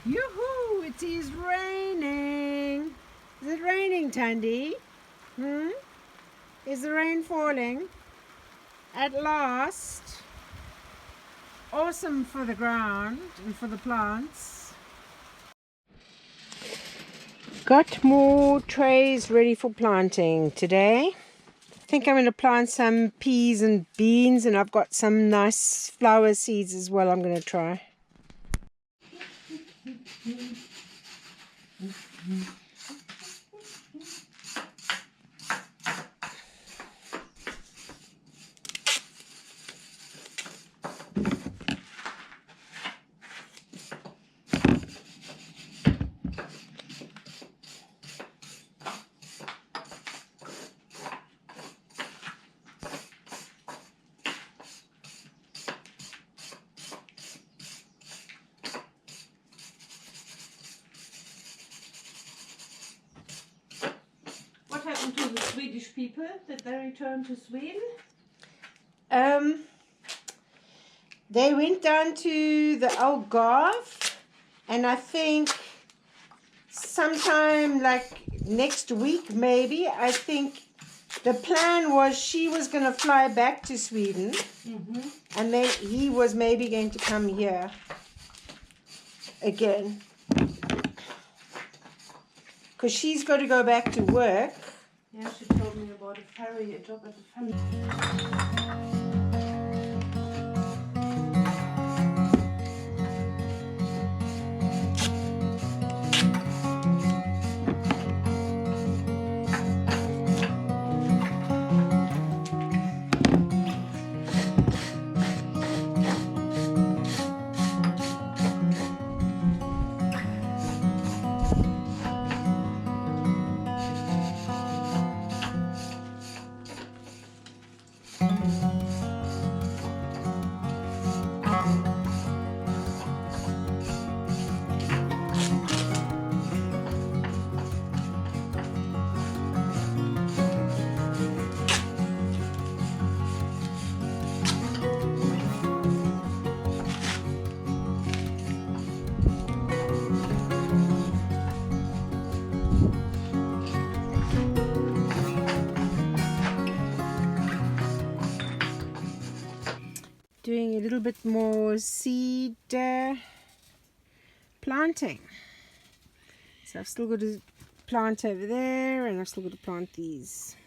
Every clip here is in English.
Yoo-hoo! It is raining. Is it raining, Tandy? Is the rain falling? At last. Awesome for the ground and for the plants. Got more trays ready for planting today. I think I'm going to plant some peas and beans, and I've got some nice flower seeds as well I'm going to try. What happened to the Swedish people? Did they return to Sweden? They went down to the Algarve, and I think sometime like next week maybe, I think the plan was she was going to fly back to Sweden, and then he was maybe going to come here again, because she's got to go back to work. Yeah, she told me about a job at a ferry. Doing a little bit more seed planting. So I've still got to plant over there, and I've still got to plant these.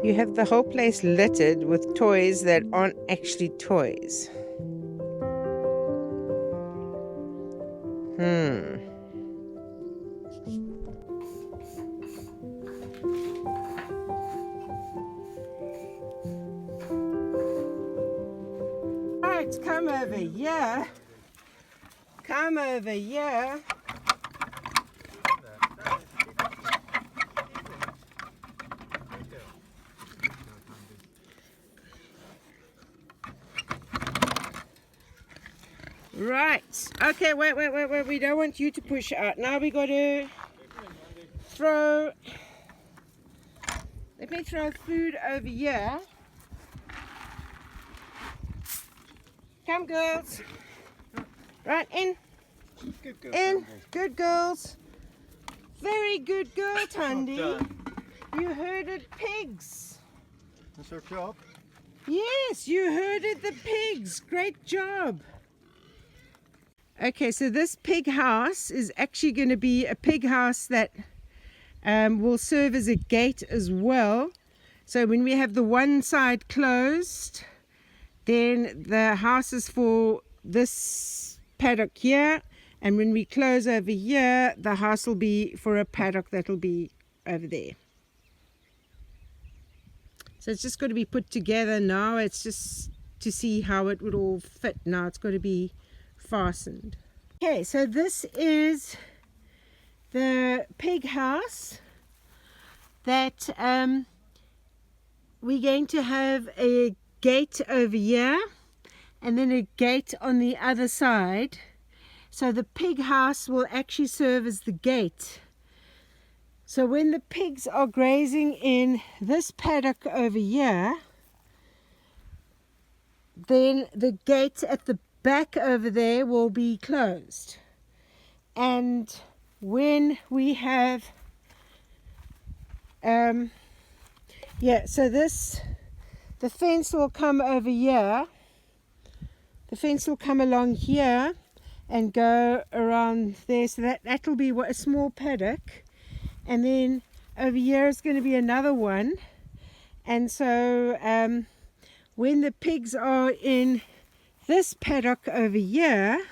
You have the whole place littered with toys that aren't actually toys. Right, come over here. Come over here. Right. Okay, wait. We don't want you to push out. Now we got to throw... Let me throw food over here. Come, girls. Right, in. Good girl, In. Tandy. Good girls. Very good girl, Tandy. Well done. You herded pigs. That's our job. Yes, you herded the pigs. Great job. Okay, so this pig house is actually going to be a pig house that will serve as a gate as well. So when we have the one side closed, then the house is for this paddock here, and when we close over here, the house will be for a paddock that will be over there. So it's just got to be put together now. It's just to see how it would all fit. Now it's got to be fastened. Okay, so this is the pig house that we're going to have a gate over here and then a gate on the other side. So the pig house will actually serve as the gate. So when the pigs are grazing in this paddock over here, then the gate at the back over there will be closed. And when we have so the fence will come over here, the fence will come along here and go around there, so that will be a small paddock, and then over here is going to be another one. And so when the pigs are in this paddock over here,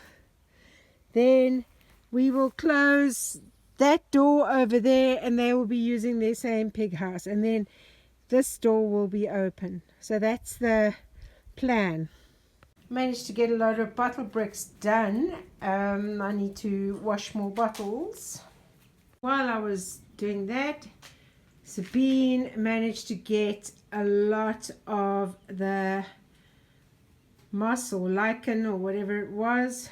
then we will close that door over there and they will be using their same pig house, and then this door will be open. So that's the plan. Managed to get a load of bottle bricks done. I need to wash more bottles. While I was doing that, Sabine managed to get a lot of the moss or lichen or whatever it was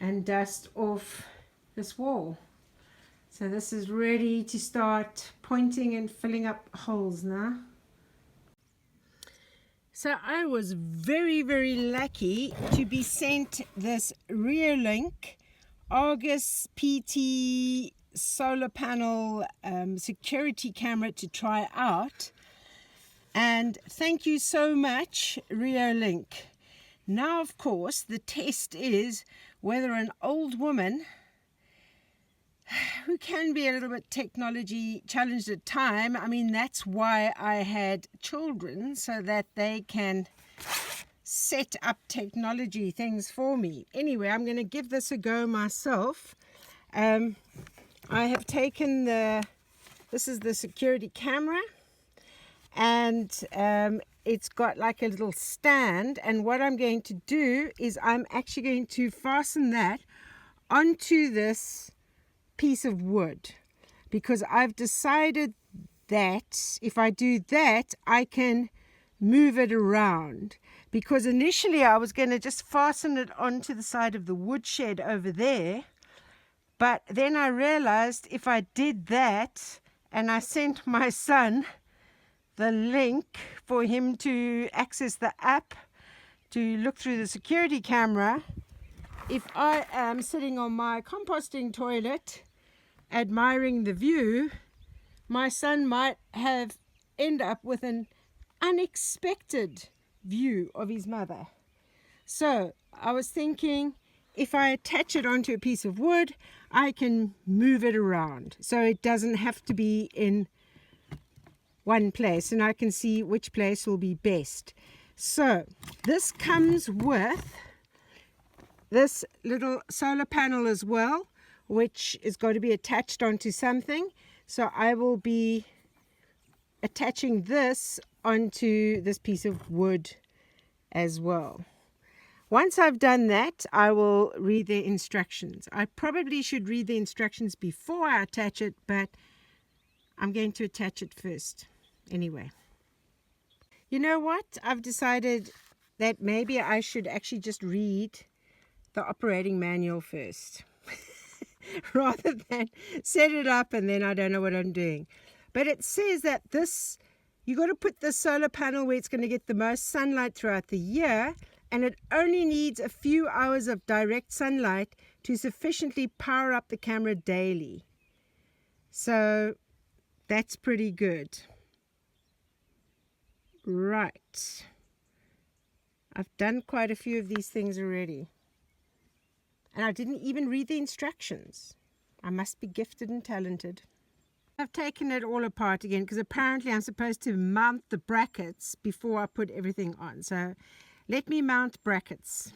and dust off this wall. So this is ready to start pointing and filling up holes now. So I was very, very lucky to be sent this REOLINK Argus PT solar panel security camera to try out. And thank you so much, REOLINK. Now, of course, the test is whether an old woman who can be a little bit technology challenged at time, I mean, that's why I had children, so that they can set up technology things for me. Anyway, I'm going to give this a go myself. I have taken this is the security camera, and it's got like a little stand, and what I'm going to do is I'm actually going to fasten that onto this piece of wood, because I've decided that if I do that I can move it around, because initially I was going to just fasten it onto the side of the woodshed over there, but then I realized if I did that and I sent my son the link for him to access the app to look through the security camera, if I am sitting on my composting toilet admiring the view, my son might end up with an unexpected view of his mother. So I was thinking, if I attach it onto a piece of wood, I can move it around so it doesn't have to be in one place, and I can see which place will be best. So this comes with this little solar panel as well, which is going to be attached onto something. So I will be attaching this onto this piece of wood as well. Once I've done that, I will read the instructions. I probably should read the instructions before I attach it, but I'm going to attach it first. Anyway, you know what? I've decided that maybe I should actually just read the operating manual first rather than set it up and then I don't know what I'm doing. But it says that you got to put the solar panel where it's going to get the most sunlight throughout the year, and it only needs a few hours of direct sunlight to sufficiently power up the camera daily. So that's pretty good. Right. I've done quite a few of these things already. And I didn't even read the instructions. I must be gifted and talented. I've taken it all apart again because apparently I'm supposed to mount the brackets before I put everything on. So let me mount brackets.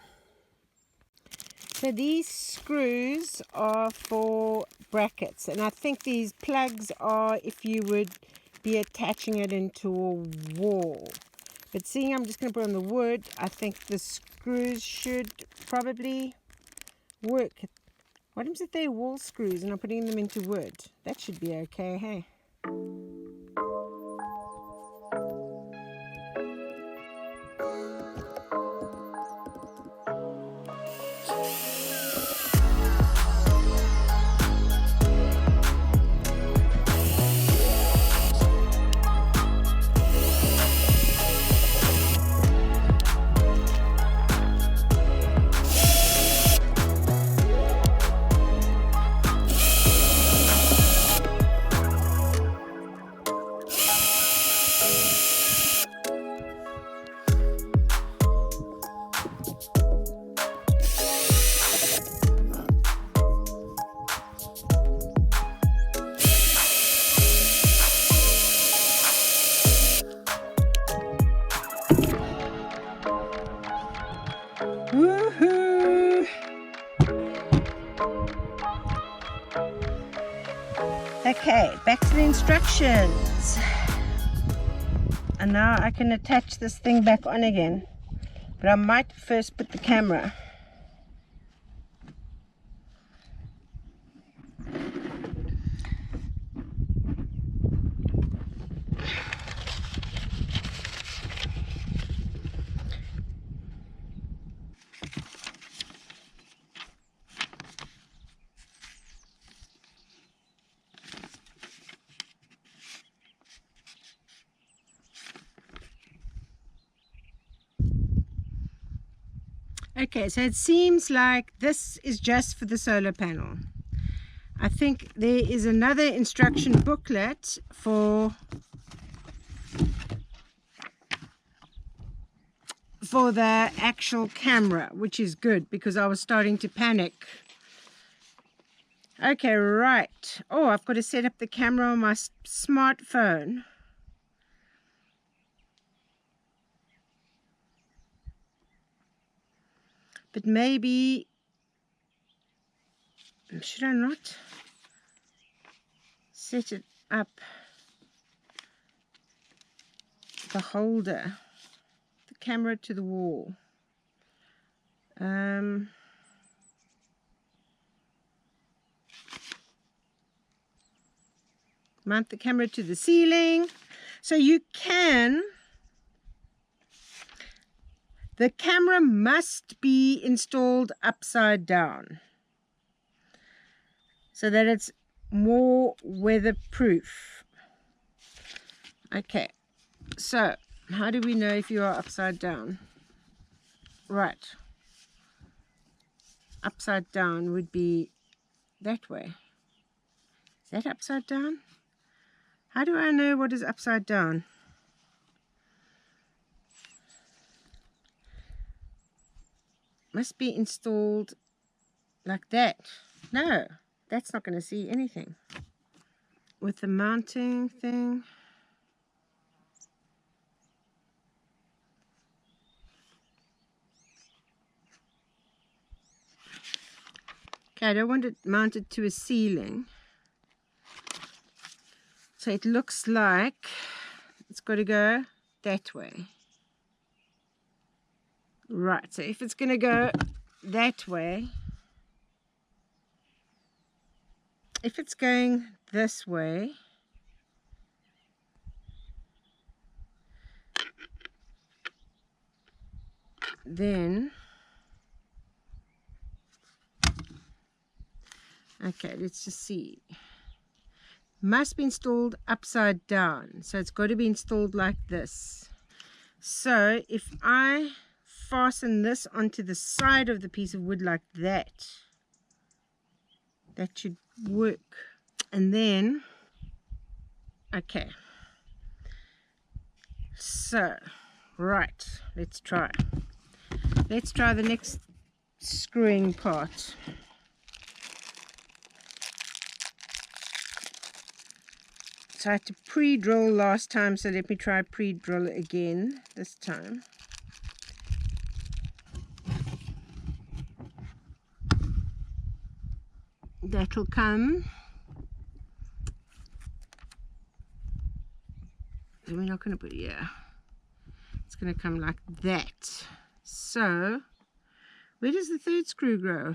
So these screws are for brackets, and I think these plugs are if you would be attaching it into a wall. But seeing I'm just going to put on the wood, I think the screws should probably work. What happens if they're wall screws and I'm putting them into wood? That should be okay, hey? Woohoo! Okay, back to the instructions. And now I can attach this thing back on again. But I might first put the camera. Okay, so it seems like this is just for the solar panel. I think there is another instruction booklet for the actual camera, which is good because I was starting to panic. Okay, right. Oh, I've got to set up the camera on my smartphone. But maybe, should I not set it up, the holder, the camera to the wall? Mount the camera to the ceiling. So you can, the camera must be installed upside down so that it's more weatherproof. Okay, so how do we know if you are upside down? Right, upside down would be that way. Is that upside down? How do I know what is upside down? Must be installed like that. No, that's not going to see anything. With the mounting thing. Okay, I don't want it mounted to a ceiling. So it looks like it's got to go that way. Right, so if it's going to go that way, if it's going this way, then, okay, let's just see. Must be installed upside down, so it's got to be installed like this. So if I fasten this onto the side of the piece of wood like that, that should work. And then, okay, so right, let's try the next screwing part. So I had to pre-drill last time, so let me try pre-drill again this time. That'll come. So we're not going to put it here. It's going to come like that. So, where does the third screw go?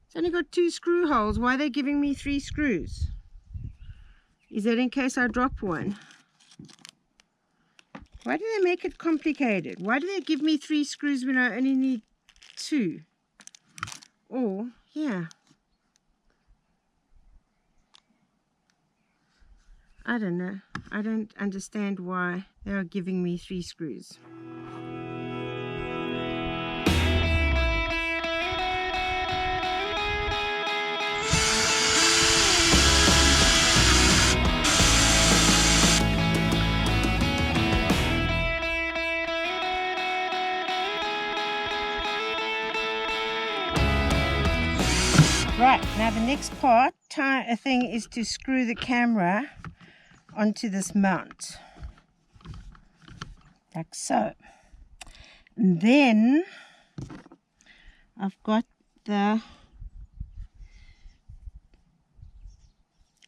It's only got 2 screw holes. Why are they giving me 3 screws? Is that in case I drop one? Why do they make it complicated? Why do they give me 3 screws when I only need 2? Or, yeah. I don't know. I don't understand why they are giving me 3 screws. Right, now the next thing is to screw the camera onto this mount, like so. And then I've got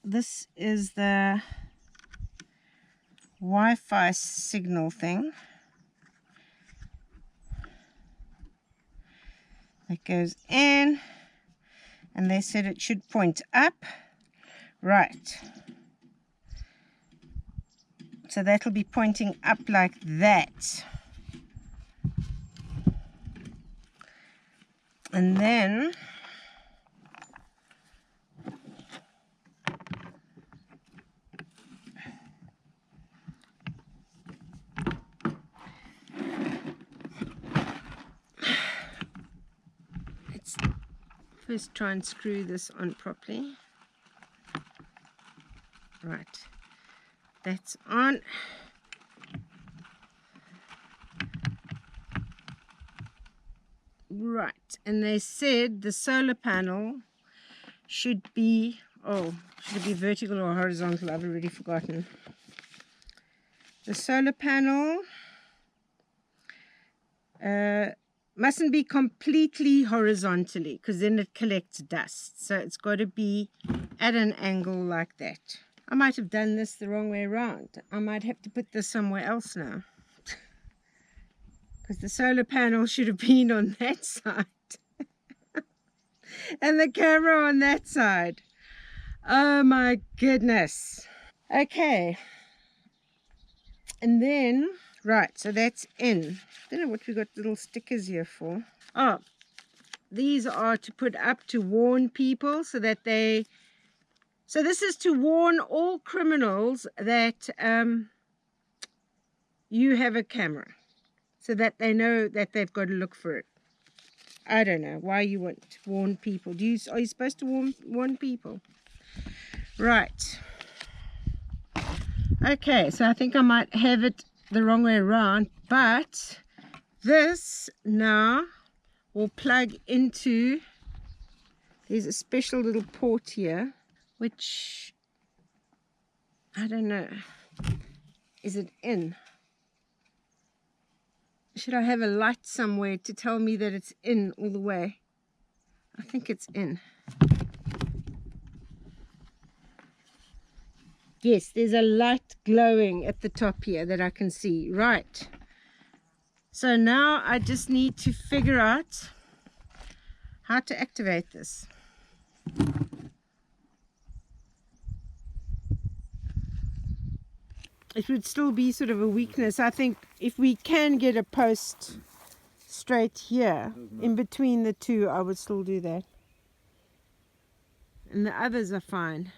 this is the Wi-Fi signal thing that goes in, and they said it should point up. Right. So that'll be pointing up like that. And then let's first try and screw this on properly. Right. That's on. Right, and they said the solar panel should be, should it be vertical or horizontal? I've already forgotten. The solar panel mustn't be completely horizontally, because then it collects dust. So it's got to be at an angle like that. I might have done this the wrong way around. I might have to put this somewhere else now. Because the solar panel should have been on that side. And the camera on that side. Oh my goodness. Okay. And then, right, so that's in. I don't know what we got little stickers here for. Oh, these are to put up to warn people so that they... So this is to warn all criminals that you have a camera, so that they know that they've got to look for it. I don't know why you want to warn people. Are you supposed to warn people? Right. Okay, so I think I might have it the wrong way around, but this now will plug into, there's a special little port here, which, I don't know, is it in? Should I have a light somewhere to tell me that it's in all the way? I think it's in. Yes, there's a light glowing at the top here that I can see. Right. So now I just need to figure out how to activate this. It would still be sort of a weakness. I think if we can get a post straight here in between the two, I would still do that. And the others are fine.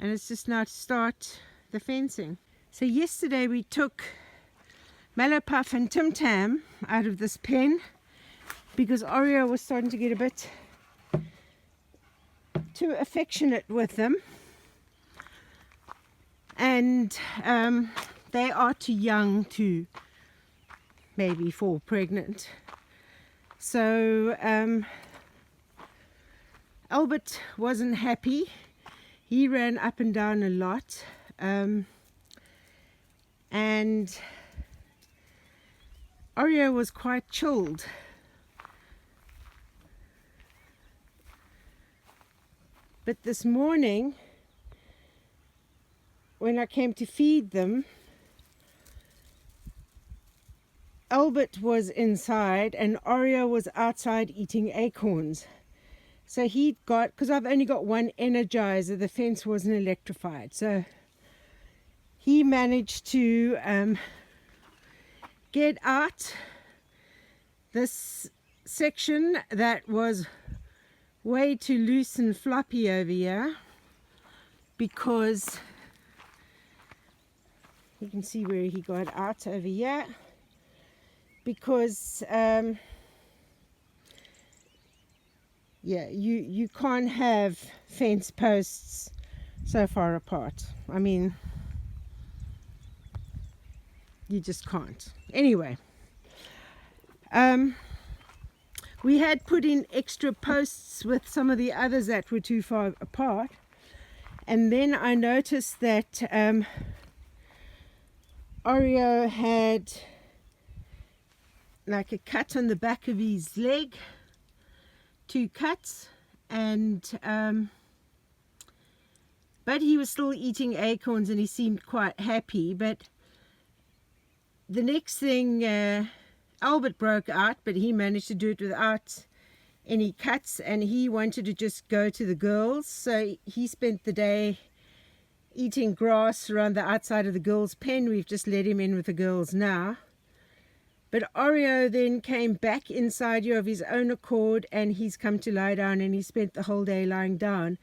And it's just now to start the fencing. So yesterday we took Mallow Puff and Tim Tam out of this pen because Oreo was starting to get a bit too affectionate with them. And they are too young to maybe fall pregnant. So Albert wasn't happy. he ran up and down a lot, and Oreo was quite chilled. But this morning, when I came to feed them, Albert was inside and Oreo was outside eating acorns. So he'd got, because I've only got one energizer, the fence wasn't electrified. So he managed to get out this section that was way too loose and floppy over here, because you can see where he got out over here, because yeah, you can't have fence posts so far apart. I mean, you just can't. Anyway, we had put in extra posts with some of the others that were too far apart, and then I noticed that Oreo had like a cut on the back of his leg, 2 cuts, and but he was still eating acorns and he seemed quite happy. But the next thing, Albert broke out, but he managed to do it without any cuts, and he wanted to just go to the girls, so he spent the day eating grass around the outside of the girls' pen. We've just let him in with the girls now. But Oreo then came back inside here of his own accord, and he's come to lie down, and he spent the whole day lying down.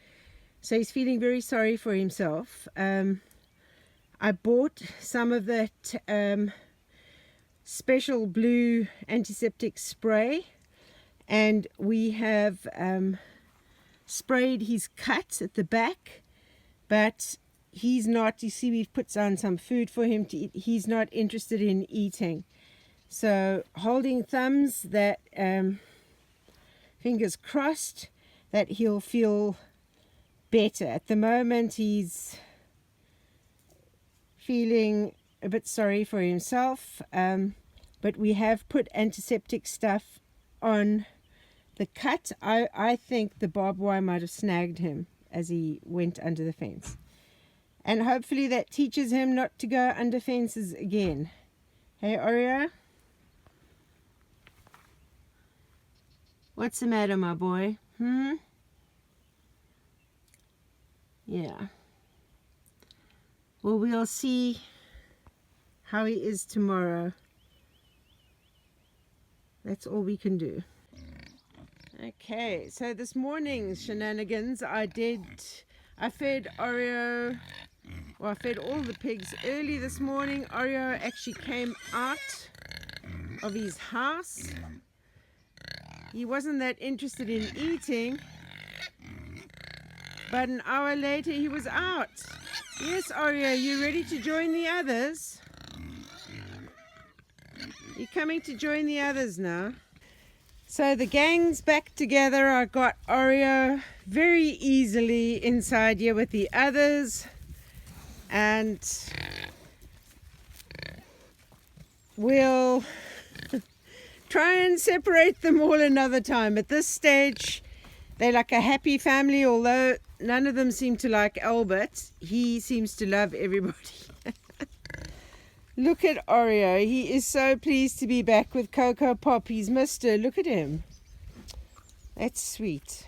So he's feeling very sorry for himself. I bought some of that special blue antiseptic spray, and we have sprayed his cut at the back, but he's not, you see, we've put down some food for him to eat. He's not interested in eating. So holding thumbs that fingers crossed that he'll feel better. At the moment he's feeling a bit sorry for himself, but we have put antiseptic stuff on the cut. I think the barbed wire might have snagged him as he went under the fence, and hopefully that teaches him not to go under fences again. Hey Oreo, what's the matter, my boy? Yeah. Well, we'll see how he is tomorrow. That's all we can do. Okay, so this morning's shenanigans, I fed Oreo, well, I fed all the pigs early this morning. Oreo actually came out of his house. He wasn't that interested in eating, but an hour later he was out. Yes, Oreo, you ready to join the others? You're coming to join the others now. So the gang's back together. I got Oreo very easily inside here with the others, and we'll try and separate them all another time. At this stage, they're like a happy family, although none of them seem to like Albert. He seems to love everybody. Look at Oreo. He is so pleased to be back with Cocoa Pop. He's missed her. Look at him. That's sweet.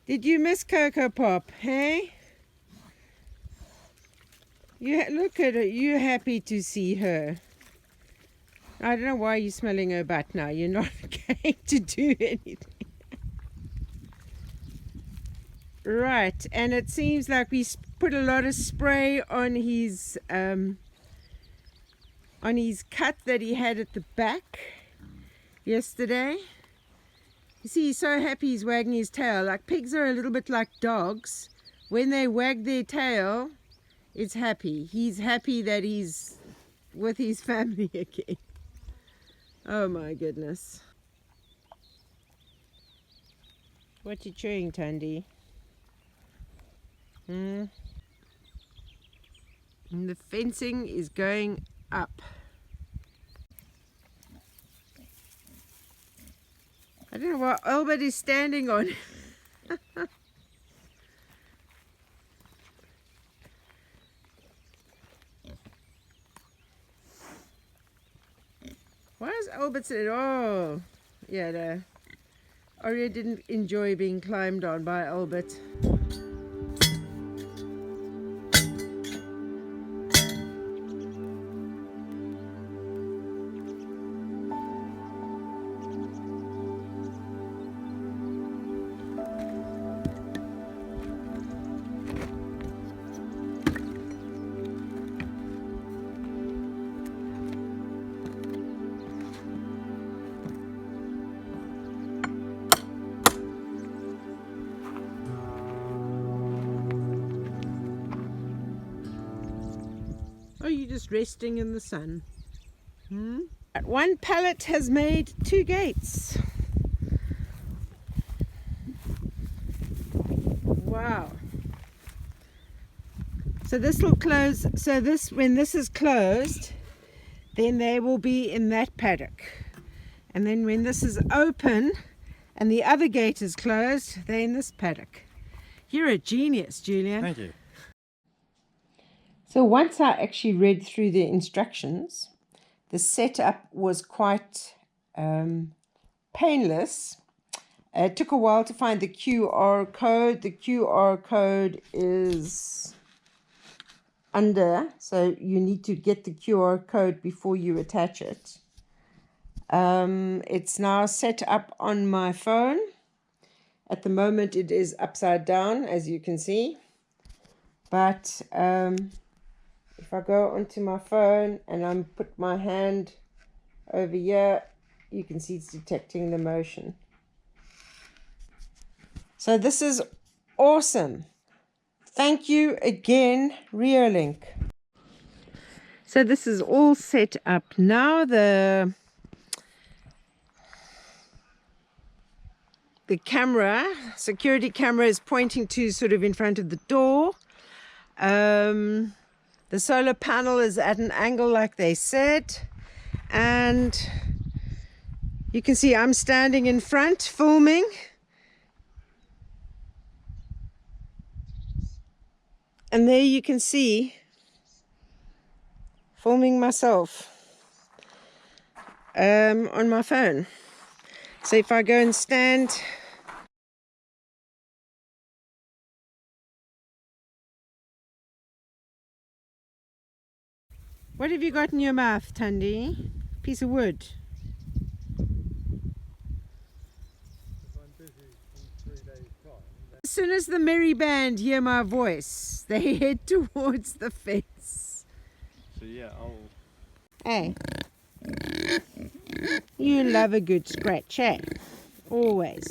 Did you miss Cocoa Pop, hey? Look at her. You're happy to see her. I don't know why you're smelling her butt now. You're not going to do anything. Right, and it seems like we put a lot of spray on his cut that he had at the back yesterday. You see, he's so happy he's wagging his tail. Like pigs are a little bit like dogs. When they wag their tail, it's happy. He's happy that he's with his family again. Oh my goodness. What you chewing, Tandy? And the fencing is going up. I don't know what Albert is standing on. Why is Albert saying, oh, yeah, no. Aria didn't enjoy being climbed on by Albert. Or are you just resting in the sun? One pallet has made 2 gates. Wow. So this will close. So this, when this is closed, then they will be in that paddock. And then when this is open and the other gate is closed, they're in this paddock. You're a genius, Julian. Thank you. So once I actually read through the instructions, the setup was quite painless. It took a while to find the QR code. The QR code is under, so you need to get the QR code before you attach it. It's now set up on my phone. At the moment it is upside down, as you can see. But if I go onto my phone and I put my hand over here, you can see it's detecting the motion. So this is awesome. Thank you again, REOLINK. So this is all set up now. The camera, security camera, is pointing to sort of in front of the door. The solar panel is at an angle like they said, and you can see I'm standing in front filming. And there you can see filming myself on my phone. So if I go and stand, what have you got in your mouth, Tandy? Piece of wood. As soon as the merry band hear my voice, they head towards the fence. So yeah, Hey, you love a good scratch, eh? Always.